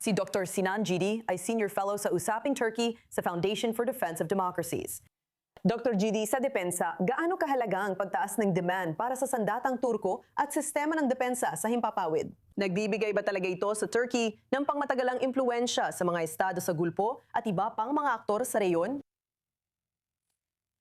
Si Dr. Sinan Gidi ay Senior Fellow sa Usaping Turkey sa Foundation for Defense of Democracies. Dr. Gidi, sa depensa, gaano kahalaga ang pagtaas ng demand para sa sandatang Turko at sistema ng depensa sa Himpapawid? Nagbibigay ba talaga ito sa Turkey ng pangmatagalang impluensya sa mga estado sa Gulpo at iba pang mga aktor sa reyon?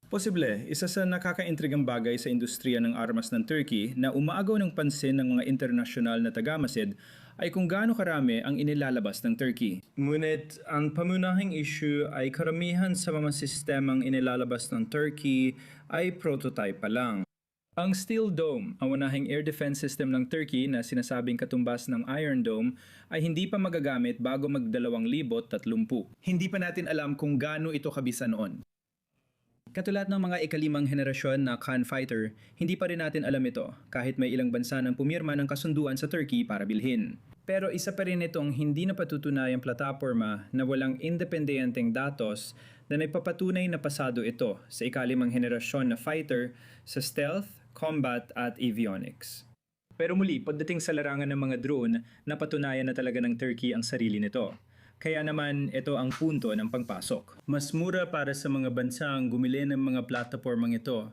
Posible, isa sa nakakaintrigang bagay sa industriya ng armas ng Turkey na umaagaw ng pansin ng mga internasyonal na tagamasid ay kung gaano karami ang inilalabas ng Turkey. Ngunit ang pamunahing issue ay karamihan sa mga sistemang inilalabas ng Turkey ay prototype pa lang. Ang Steel Dome, ang unahing air defense system ng Turkey na sinasabing katumbas ng Iron Dome, ay hindi pa magagamit bago mag-2030. Hindi pa natin alam kung gaano ito kabisa noon. Katulad ng mga ikalimang henerasyon na Khan fighter, hindi pa rin natin alam ito kahit may ilang bansa nang pumirma ng kasunduan sa Turkey para bilhin. Pero isa pa rin itong hindi napatutunayang plataporma na walang independenteng datos na nagpapatunay na pasado ito sa ikalimang henerasyon na fighter sa stealth, combat at avionics. Pero muli, pagdating sa larangan ng mga drone, napatunayan na talaga ng Turkey ang sarili nito. Kaya naman ito ang punto ng pagpasok. Mas mura para sa mga bansang gumili ng mga platapormang ito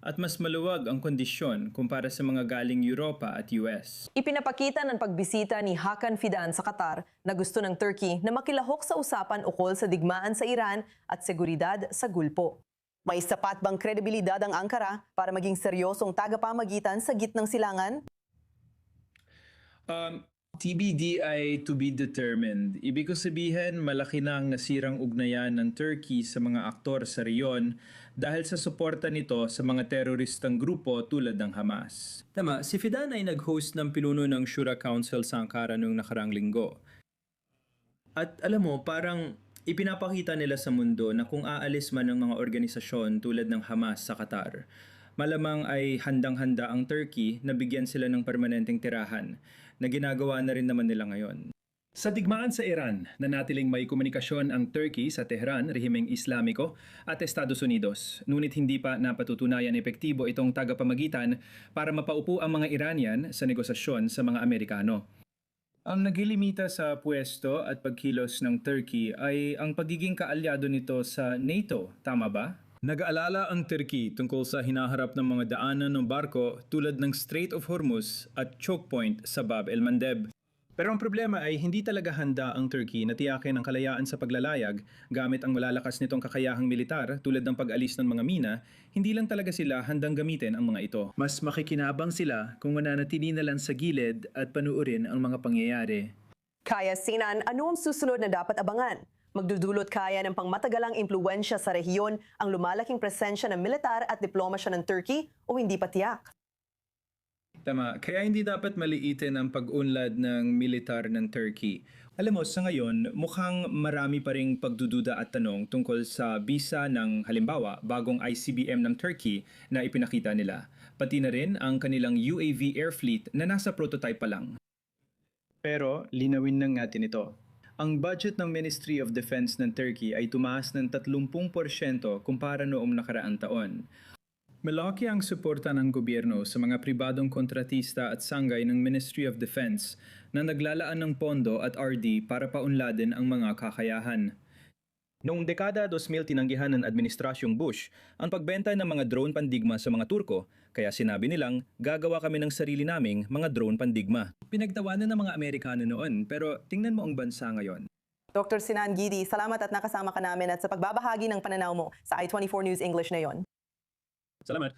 at mas maluwag ang kondisyon kumpara sa mga galing Europa at US. Ipinapakita ng pagbisita ni Hakan Fidan sa Qatar na gusto ng Turkey na makilahok sa usapan ukol sa digmaan sa Iran at seguridad sa Gulpo. May sapat bang kredibilidad ang Ankara para maging seryosong tagapamagitan sa gitnang silangan? TBD ay to be determined. Ibig ko sabihin, malaki na ang nasirang ugnayan ng Turkey sa mga aktor sa reyon dahil sa suporta nito sa mga teroristang grupo tulad ng Hamas. Tama, si Fidan ay nag-host ng pinuno ng Shura Council sa Ankara noong nakarang linggo. At alam mo, parang ipinapakita nila sa mundo na kung aalis man ng mga organisasyon tulad ng Hamas sa Qatar, malamang ay handang-handa ang Turkey na bigyan sila ng permanenteng tirahan na ginagawa na rin naman nila ngayon. Sa digmaan sa Iran, nanatiling may komunikasyon ang Turkey sa Tehran, rehimeng Islamiko at Estados Unidos. Ngunit hindi pa napatutunayan epektibo itong tagapamagitan para mapaupo ang mga Iranian sa negosasyon sa mga Amerikano. Ang naglilimita sa pwesto at pagkilos ng Turkey ay ang pagiging kaalyado nito sa NATO, tama ba? Nag-aalala ang Turkey tungkol sa hinaharap ng mga daanan ng barko tulad ng Strait of Hormuz at choke point sa Bab el-Mandeb. Pero ang problema ay hindi talaga handa ang Turkey na tiyakin ang kalayaan sa paglalayag gamit ang malalakas nitong kakayahang militar tulad ng pag-alis ng mga mina, hindi lang talaga sila handang gamitin ang mga ito. Mas makikinabang sila kung mananatili na lang sa gilid at panuorin ang mga pangyayari. Kaya Sinan, ano ang susunod na dapat abangan? Magdudulot kaya ng pangmatagalang impluensya sa rehiyon ang lumalaking presensya ng militar at diplomasya ng Turkey o hindi pa tiyak? Tama, kaya hindi dapat maliitin ang pag-unlad ng militar ng Turkey. Alam mo, sa ngayon, mukhang marami pa ring pagdududa at tanong tungkol sa bisa ng halimbawa bagong ICBM ng Turkey na ipinakita nila. Pati na rin ang kanilang UAV air fleet na nasa prototype pa lang. Pero linawin na natin ito. Ang budget ng Ministry of Defense ng Turkey ay tumaas ng 30% kumpara noong nakaraang taon. Malaki ang suporta ng gobyerno sa mga pribadong kontratista at sanggay ng Ministry of Defense na naglalaan ng pondo at RD para paunladin ang mga kakayahan. Noong dekada 2000 tinanggihan ng Administrasyong Bush ang pagbenta ng mga drone pandigma sa mga Turko, kaya sinabi nilang gagawa kami ng sarili naming mga drone pandigma. Pinagtawanan ng mga Amerikano noon, pero tingnan mo ang bansa ngayon. Dr. Sinan Gidi, salamat at nakasama ka namin at sa pagbabahagi ng pananaw mo sa I-24 News English na yon. Salamat.